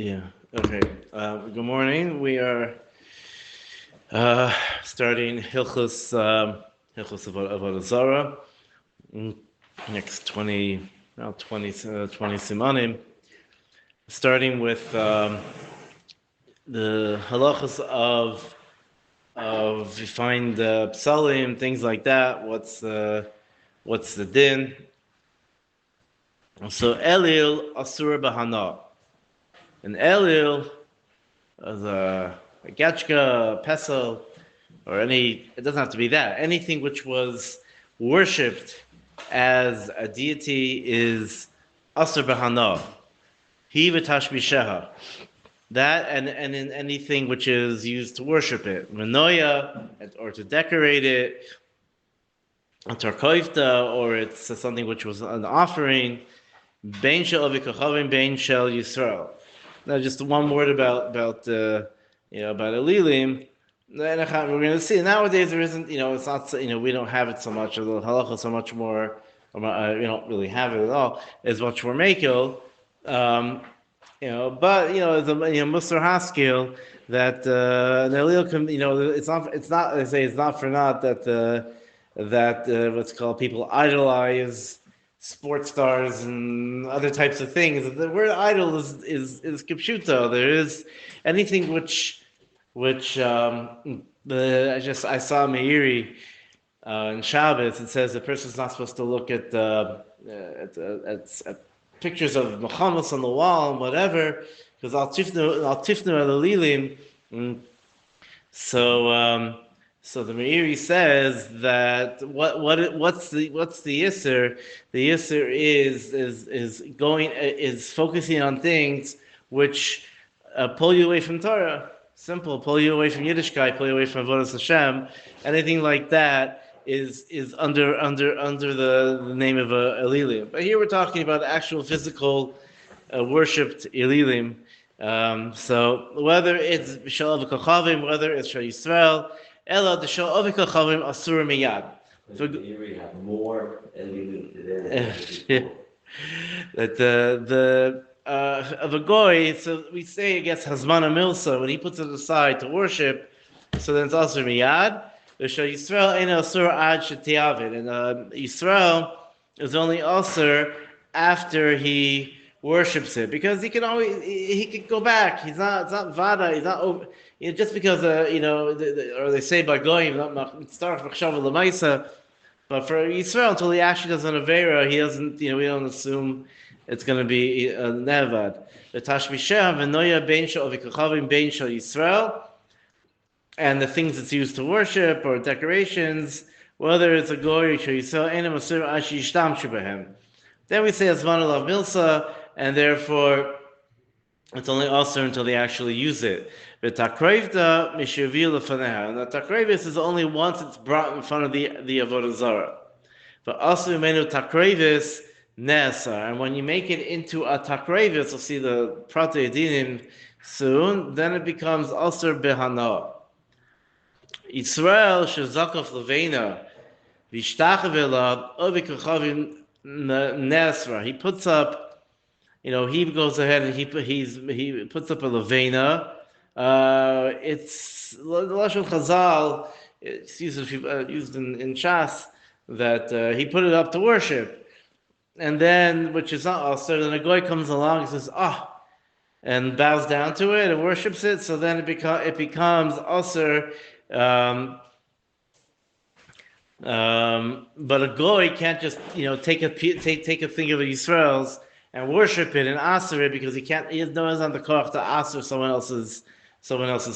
Yeah. Okay. Good morning. We are starting Hilchos Avodah Zarah. Next 20 simanim. Starting with the halachas of you find psalim, things like that. What's the din? So Elil Asur Bahana. And Elil as a gachka, a pesel, or it doesn't have to be that. Anything which was worshipped as a deity is Asur Bahana. He v'tashbisheha. That and in anything which is used to worship it. Manoya, or to decorate it, a tarkoifta, or it's something which was an offering. Bein shel avikachavim, bein shel Yisrael. Now, just one word about Elilim. We're going to see nowadays there isn't, it's not, we don't have it so much, or the halacha so much more, we don't really have it at all. It's much more makil, but it's a Musar Haskell that the Elil can, it's not. They say it's not for naught that what's called people idolize sports stars and other types of things. The word idol is kipshuta. There is anything which I saw Meiri in Shabbos. It says the person's not supposed to look at pictures of Muhammad on the wall and whatever, because al tifnu elilim. So the Meiri says that what's the yisur? The yisur is focusing on things which pull you away from Torah. Simple, pull you away from Yiddishkeit, pull you away from Avodas Hashem. Anything like that is under the name of Elilim. But here we're talking about actual physical worshipped Elilim. So whether it's B'Shal Avik, whether it's Shal Yisrael, Ella the Shal Avik Asur Miyad. So we have more Elilim today. That of a goy, so we say it gets Hazmana Milsa when he puts it aside to worship. So then it's Asur Miyad. The Shal Yisrael ain't Asur Ad Shetiavid, and Yisrael is only Asur after he worships it, because he could go back. It's not vada. He's not over. Just because or they say by goyim not start machshava lemaisa, but for Yisrael until he actually does an avera, he doesn't. We don't assume it's going to be nevad. The tashbishah v'noya bein shel avikachavim bein shel Yisrael, and the things it's used to worship or decorations, whether it's a goy or shel Yisrael, enem asur ashi yishtamshu behem. Then we say azman alav milsa, and therefore it's only also until they actually use it. The takrevda mishavil lefaneha, and the takrevis is only once it's brought in front of the avodah zarah. But also menu takrevis ne'asar, and when you make it into a takrevis, we'll see the prate dinim soon. Then it becomes asur behana. Yisrael shezakaf levena v'ishtachav elav ovikachavim ne'asra. He puts up. He goes ahead and he puts up a levena. It's the lashon Chazal. It's used in Shas that he put it up to worship, and then which is not also. Then a goy comes along and says and bows down to it and worships it. So then it becomes also. But a goy can't just take a thing of Yisrael's and worship it and aser it, because he has no on the koach to aser someone else's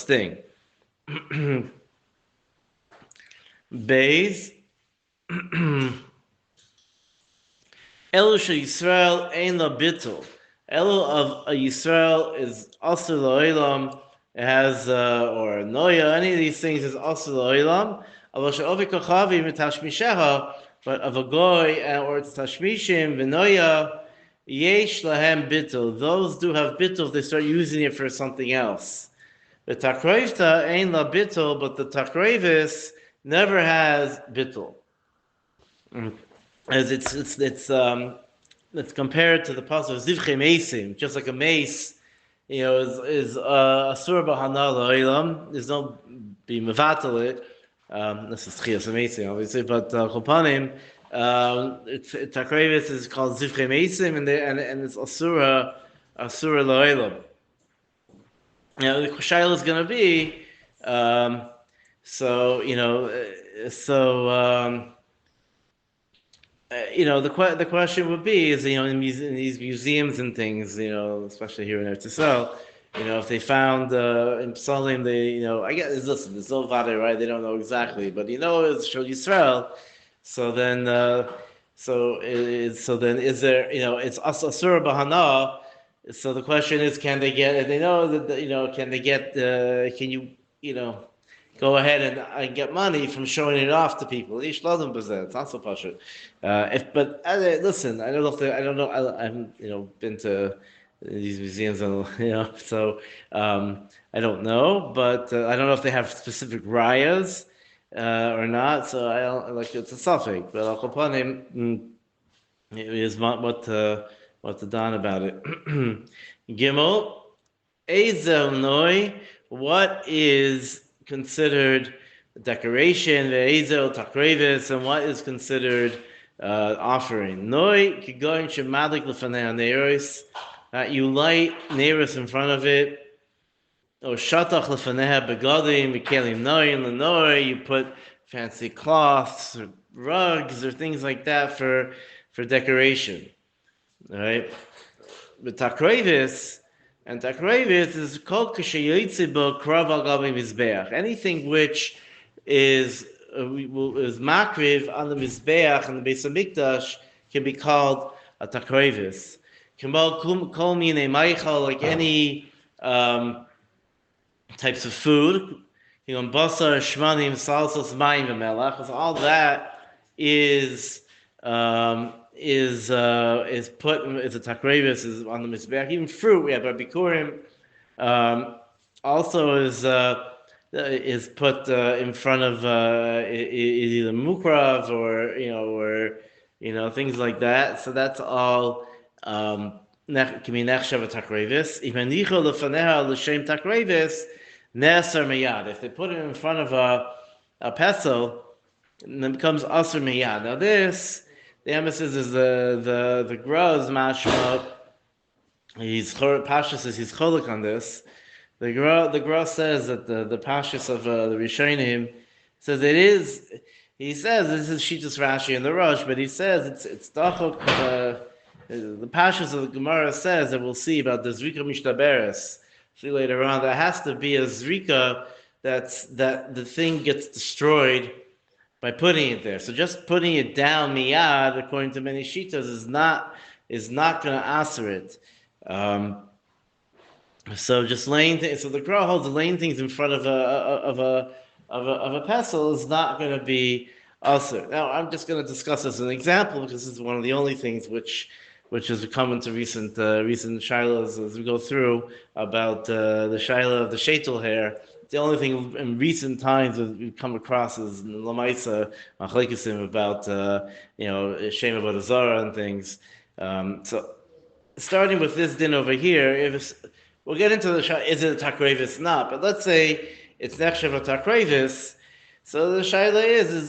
thing. Beis Elu shel Yisrael ein la bitul. Elu of a Yisrael is aser la'olam. It has or noya. Any of these things is aser la'olam. Avo she'ovik kochavim v'tashmisheha, but of a goy or it's tashmishim v'noya. Yesh lahem bittul. Those do have bittul. They start using it for something else. The takrevta ain't la bittul, but the takrevis never has bittul. As it's compared to the pasuk zivche meisim, just like a mace is asur b'hana lo'ilam. There's no be mevatel it. This is tchias amazing, obviously, but chopanim. Takrevis is called zivchei meisim, and it's asura lo'ilam. The shaila is going to be, so you know, so. The question would be is in these museums and things, especially here in Eretz Yisrael, if they found in Psalim, I guess listen, there's no vade, right? They don't know exactly, but it's Shul Yisrael. So then, so then is there it's asur bahana. So the question is, can they get? If they know that can they get? Can go ahead and get money from showing it off to people? It's not so pashut. Listen, I don't know if I don't know. I haven't been to these museums, and so I don't know, but I don't know if they have specific rayas or not. So I don't like it's a suffix, but Al Kapanim is what to don about it. Gimel Ezel Noi. What is considered decoration? Ve'ezel Takrevis, and what is considered offering? Noi kigoin shemalik lefanei neiros, that you light neiros in front of it. Or shatach lefaneha begadim mikelim noin lenoi. You put fancy cloths or rugs or things like that for decoration, right? But takrevis. And takrevis is kol k'sheyitzibo krav al gabi mizbeach. Anything which is makriv on the mizbeach and the Beis Hamikdash can be called a takrevis. Kol minei meichal, like any types of food, basar, shmanim, salsas, mayim, v'melach. All that is put is a takrevis, is on the mizbeach. Even fruit, we have barbikurim, also is put in front of either mukrav or things like that. So that's all can be nechshav takrevis. Imanicho lefaneha l'shem takrevis neser miyad. If they put it in front of a pesel, then it becomes aser miyad. Now this. The emphasis is the Gra's mashma. Pasha says he's cholik on this. The Gra says that the Pashas of the Rishonim says it is. He says this is Shitas Rashi and the Rosh, but he says it's dachok. The Pashas of the Gemara says that we'll see about the Zrika Mishtaberes. See later on, there has to be a Zrika that the thing gets destroyed by putting it there. So just putting it down miyad, according to many shitas, is not going to answer it. So just laying things. So the Gra holds laying things in front of a pestle is not going to be answered. Now I'm just going to discuss this as an example because this is one of the only things which has come into recent shilas as we go through about the shilah of the sheitel hair. The only thing in recent times that we've come across is Lamaisa Machleksim about Shem about Azara and things. So starting with this din over here, we'll get into is it a takrevis not? But let's say it's nechshav a takrevis. So the shaila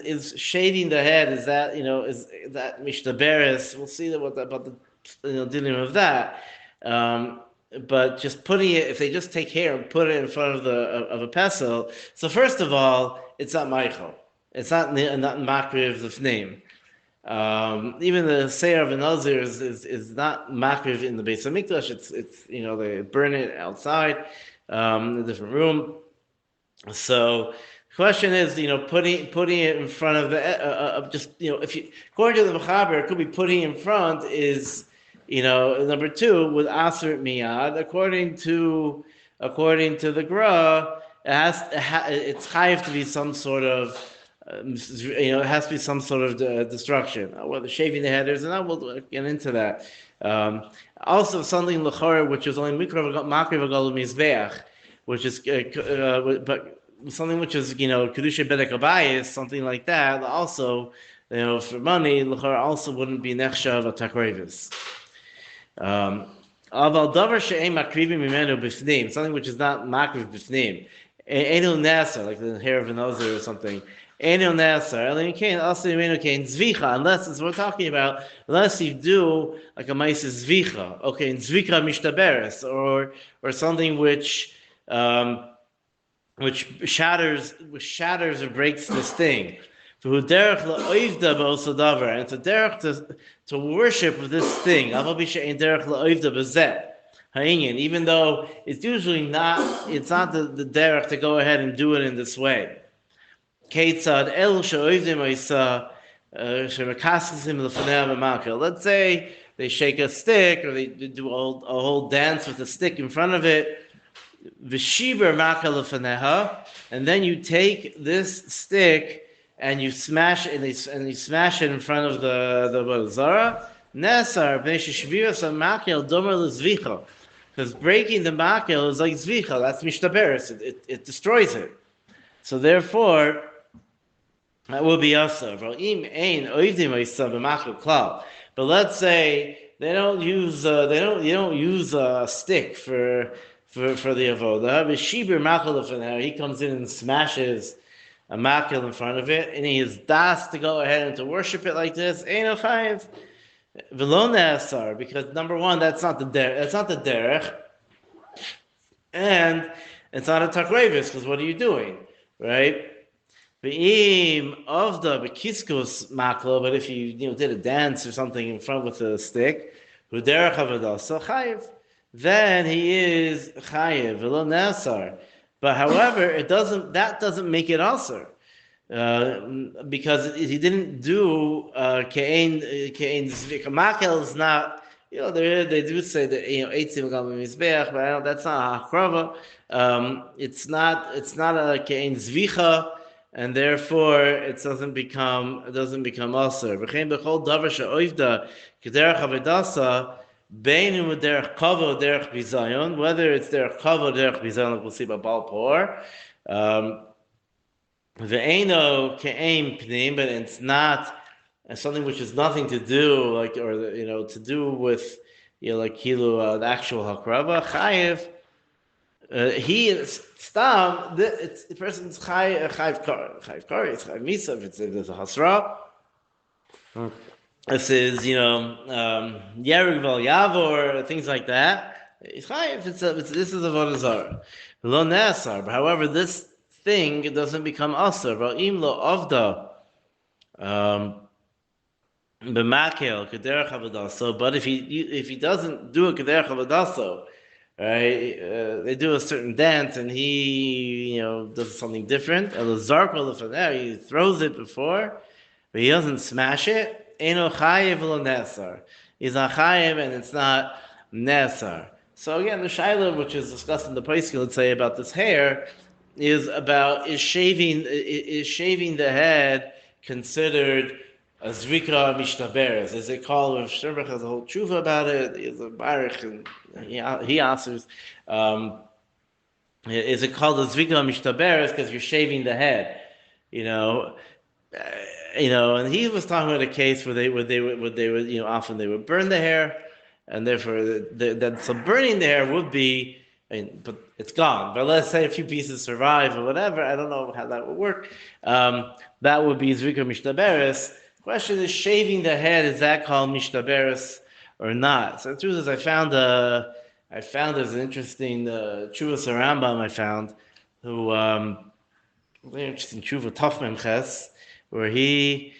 is shading the head. Is that is that mishtaberes? We'll see about the dinim of that. But just putting it, if they just take hair and put it in front of a pesel, so first of all, it's not Michael. It's not makriv of name. Even the Seir of Nazir is not makriv in the Beis Hamikdash. It's they burn it outside in a different room. So the question is putting it in front of the just if you according to the Mechaber, it could be putting in front is. Number two with aser miyad. According to the Gra, it's chayiv to be some sort of it has to be some sort of destruction. Whether shaving the head is, and I will get into that. Also, something lechor which is only makriv v'galu mizbeach, which is but something which is kedusha bedek abayis, something like that. Also, for money, lechor also wouldn't be nechshav a takrevis. Aval davar she'em makrivim mimenu b'fnim, something which is not makriv b'fnim. Enu nasa, like the hair of an ozer or something. Enu nasa, elin kain also mimenu kain zvicha, unless it's what we're talking about, unless you do like a maisa zvicha, okay, in zvika mishtaberes, or something which shatters or breaks this thing. And it's a derech to worship this thing. Even though it's usually not, it's not the derech to go ahead and do it in this way. Let's say they shake a stick or they do a whole dance with a stick in front of it. V'shiber makal, and then you take this stick and you smash it, and you smash it in front of the zara. Nesar b'nei makal domer l'zvicha, because breaking the makal is like zvicha. That's mishtaberes. It destroys it. So therefore, that will be asa. But let's say they don't use you don't use a stick for the avoda. V'shibir makal l'fnei, he comes in and smashes a makal in front of it, and he is das to go ahead and to worship it like this. Eino chayiv v'lo ne'asar, because number one, that's not the derech, and it's not a takrevis, because what are you doing, right? V'im of the bekiskus makal, but if you did a dance or something in front with a stick, v'derech avodah, so chayiv, then he is chayiv v'lo ne'asar. But however, that doesn't make it asar, because he didn't do ke'ein zvika. Makel is not, they do say that eitzim gam mizbeach, but that's not hakrava. It's not a ke'ein zvicha, and therefore it doesn't become asar. V'chein b'chol davar she'oivda k'derech avedasa. Beinu derech kavod derech bizayon, whether it's derech kavod derech bizayon, like we'll see about Balpor. Ve'eno ke'eim pnim, but it's not something which has nothing to do, like, or to do with, like kilu the actual hakrava chayiv. He is stam. The person's chayiv kar, it's chayiv misa. If there's a hasra. This is, Yerug Val Yavor, things like that. It's chayiv. This is a vodazar. Lo ne'asar. However, this thing doesn't become asar. Va'im lo avda b'makel kederech avodaso. But if he doesn't do a kederech avodaso, right? They do a certain dance and he does something different. He throws it before, but he doesn't smash it. Eno chayev lo nesar. He's a chayev and it's not nesar. So again, the shaila which is discussed in the poskim, let's say, about this hair, is shaving the head considered a zvika mishtaberes? Is it called? Rav Sherbach has a whole tshuva about it. There's a baruch and he answers. Is it called a zvika mishtaberes because you're shaving the head? And he was talking about a case where they would often they would burn the hair, and therefore so burning the hair would be, but it's gone. But let's say a few pieces survive or whatever. I don't know how that would work. That would be zvika mishtaberes. Question is, shaving the head, is that called mishtaberes or not? So the truth is, I found there's an interesting Chuvas Rambam I found, who very interesting Chuva Taf Memches, where he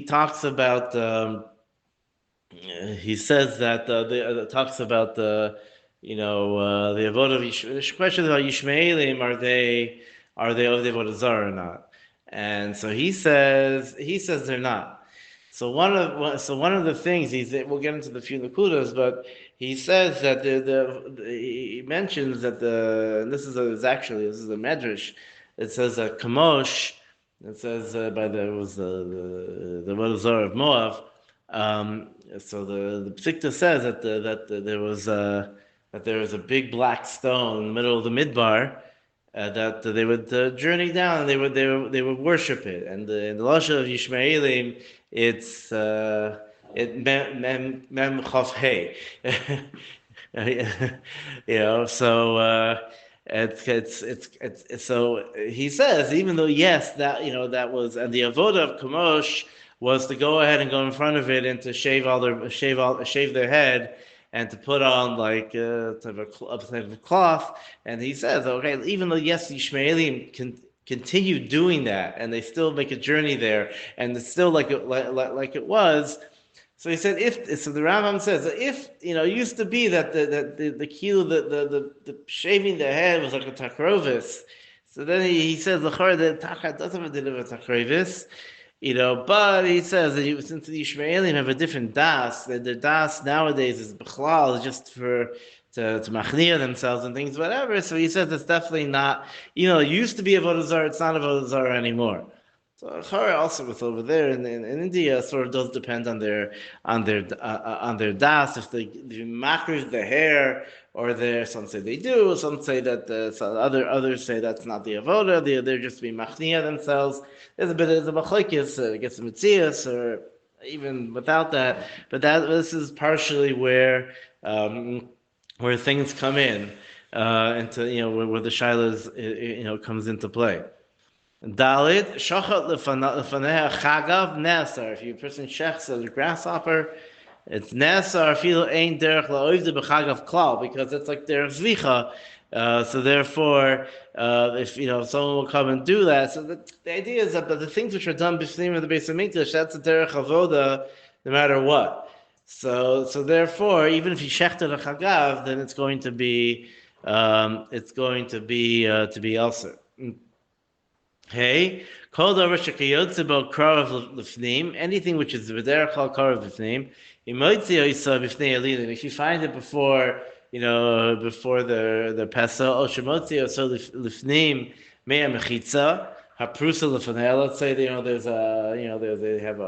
talks about he says that talks about the avodah of the question about Yishmaelim, are they of the avodah zarah or not? And so he says they're not. So one of the things we'll get into the few nakudas, but he says that he mentions that this is a medrash. It says that Kamosh. It says by the avodah zarah of Moab. So the Psikta says that there was a big black stone in the middle of the midbar. That they would journey down and they would worship it. And in the Lasha of Yishmaelim, it's it mem chav hey. So so he says, even though yes, that that was, and the avoda of Kamosh was to go ahead and go in front of it and to shave their head and to put on like type of cloth. And he says, okay, even though yes, the Ishmaelim can continue doing that and they still make a journey there and it's still like it was. So he said, if so, the Rambam says that if it used to be that the kilo the shaving the head was like a takrovis. So then he says the tachat doesn't deliver takrovis, but he says that since the Ishmaelim have a different das, that the das nowadays is bichlal just to machnia themselves and things, whatever. So he says it's definitely not. It used to be a avodah zarah, it's not a avodah zarah anymore. So Chara also with over there in India sort of does depend on their das, if they macros the hair or their, some say they do, some say that others say that's not the avoda, they're just being machnia themselves. There's a machlokes, gets some mitzias, or even without that, but this is partially where things come in into where the shilas comes into play. Dalit shachat lefaneha chagav nesar. If you person shechs a grasshopper, it's nesar. Filo ein derech laoivde b'chagav klal, because it's like derech zvicha. So therefore, if someone will come and do that, so the idea is that the things which are done b'shneim of the Beis Hamikdash, that's a derech avoda, no matter what. So therefore, even if you shechted a chagav, then it's going to be to be also. Hey, called over shekayotzibo karav lifnim, anything which is v'derech al karav lifnim, imotzi oisa b'fnei alilim. If you find it before the Pesach, o shemotzi oisa lifnim mea mechitza haprusa lefnei. Let's say they have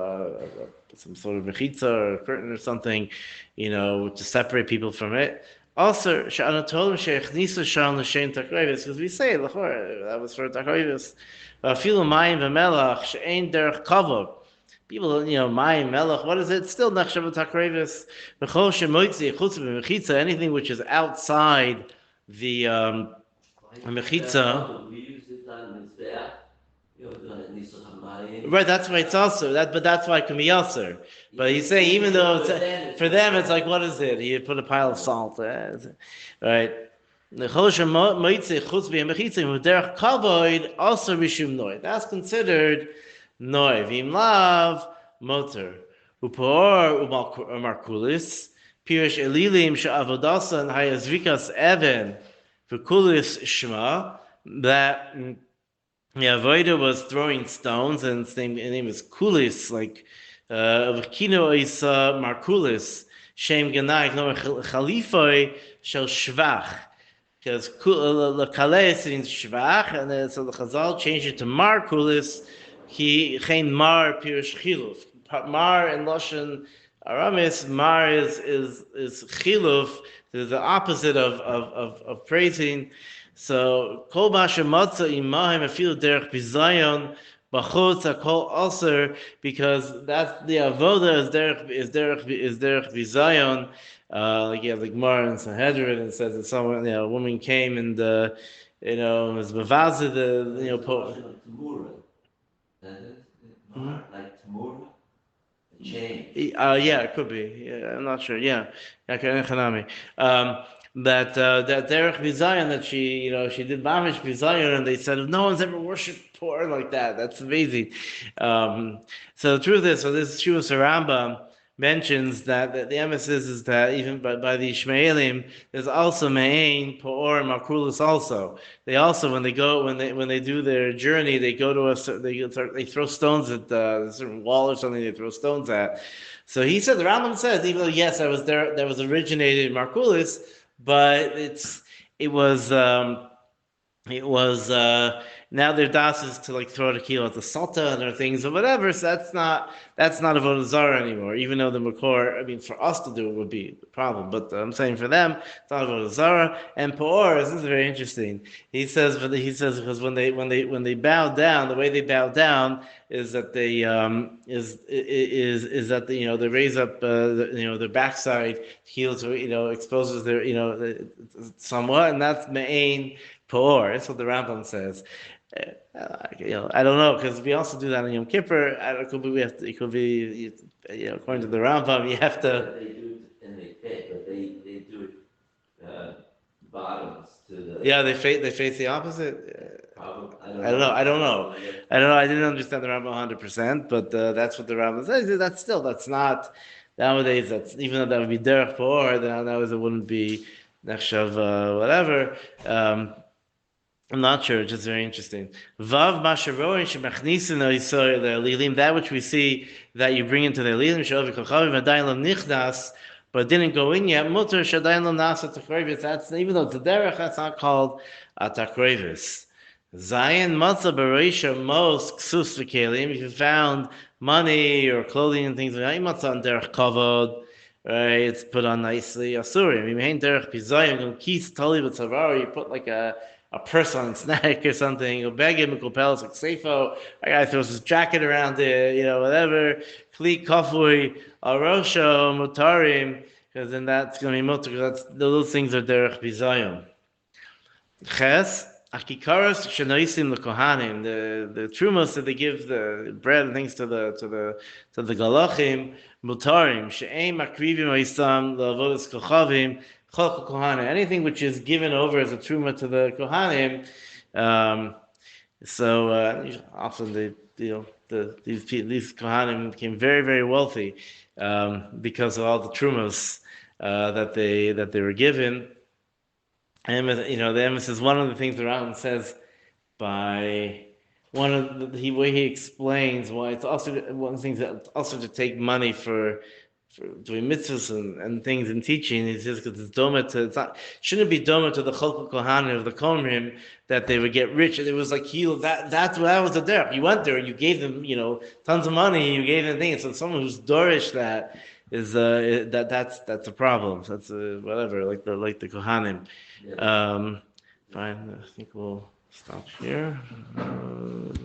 some sort of mechitza or a curtain or something, to separate people from it. Also, she'anatolim she'echnisa shan l'shem takrovis, because we say that was for takrovis. Filu mayim v'melach she'ein derech kavod. People, mayim melach. What is it? Still nachshav takrovis. V'chol she'moitzi chutz b'mechitza. Anything which is outside the mechitza. Right, that's why it's also that, but that's why it can be also. But he's saying even though for them it's like, what is it? You put a pile of salt, right? Also rishum noy. That's considered noy. Vim lav motor upor umarkulis pirish elilim she'avodasa and hayazvikas even v'kulis shma, that avoda was throwing stones, and its name is kulis, like kino is markulis shem genai no chalifoi shel shvach, because lekales means shvach, and then so the Chazal changed it to markulis. He chen mar pirush chiluf. Mar in Lashon Aramis, mar is chiluf, the opposite of praising. So kol b'ashematza imahim afilu derech bizayon b'chutz hakol aser, because that's the avoda is derech bizayon. Like you have the Gemara in Sanhedrin, and it says that someone, a woman came and was bevazed like tomorrow. Yeah, it could be. Yeah, I'm not sure. Yeah, that derech bizayon, that she did mamish bizayon, and they said no one's ever worshipped porn like that. That's amazing. So the truth is, so this Shuvas Rambam mentions that the emphasis is that even by the Ishmaelim, there's also Me'ain, Po'or, and Makulus also. They also, when they do their journey, they go to they throw stones at a certain wall or something. They throw stones at. So he said, the Rambam says, even though yes, that was originated in Markulis, but it was now their das is to like throw the kilo at the sultan or things or whatever. So that's not a avodah zarah anymore. Even though the makor, I mean, for us to do it would be a problem, but I'm saying for them, it's not a avodah zarah. And Peor, this is very interesting. He says because when they bow down, the way they bow down is that they is that they raise up their backside heel to exposes their somewhat, and that's me'ain Peor. That's what the Rambam says. I don't know because we also do that on Yom Kippur. It could be it could be according to the Rambam you have to. They do it and they fit, but they do it bottoms to the. Yeah, they face the opposite. Problem. I don't know. I don't know. I don't know. I didn't understand the Rambam 100%, but that's what the Rambam says. That's not nowadays. That's even though that would be derech Peor, then nowadays it wouldn't be nechshav whatever. I'm not sure. It's just very interesting. Vav masharoin shemachnisin oisoy le'alilim. That which we see that you bring into the lilim she'ovi kochavim adayin lo nichnas, but didn't go in yet. Mutter shadayin lo nasa takrevis. That's even though it's a derech, that's not called a takrevis. Zayin matzah bereisha mos ksus v'kelim. If you found money or clothing and things like that, matzah on derech kavod. Right, it's put on nicely. Asuri. I mean, hein derech pizayim kis tali v'tzavar. You put like a purse on its neck or something, or beg him, pelos like seifo. A guy throws his jacket around it, whatever. Kli kafui arosho mutarim, because then that's going to be mutar. Because those things are derech bizayim. Ches akikaros shenoisim lekohanim. The trumos that they give the bread and things to the galachim mutarim she'em akrivim oisam leavodas kochavim. Anything which is given over as a truma to the kohanim, often these kohanim became very very wealthy because of all the trumas that they were given. And the emphasis. One of the things the Rambam says by one of the way he explains why it's also one of the things that also to take money for doing mitzvahs and things and teaching. He says because shouldn't be doma to the Cholkul Kohanim of the Komrim that they would get rich. And it was like that was the derech. You went there and you gave them tons of money. You gave them things. So someone who's dorish that is that's a problem. That's whatever like the Kohanim. Yeah. Fine. I think we'll stop here.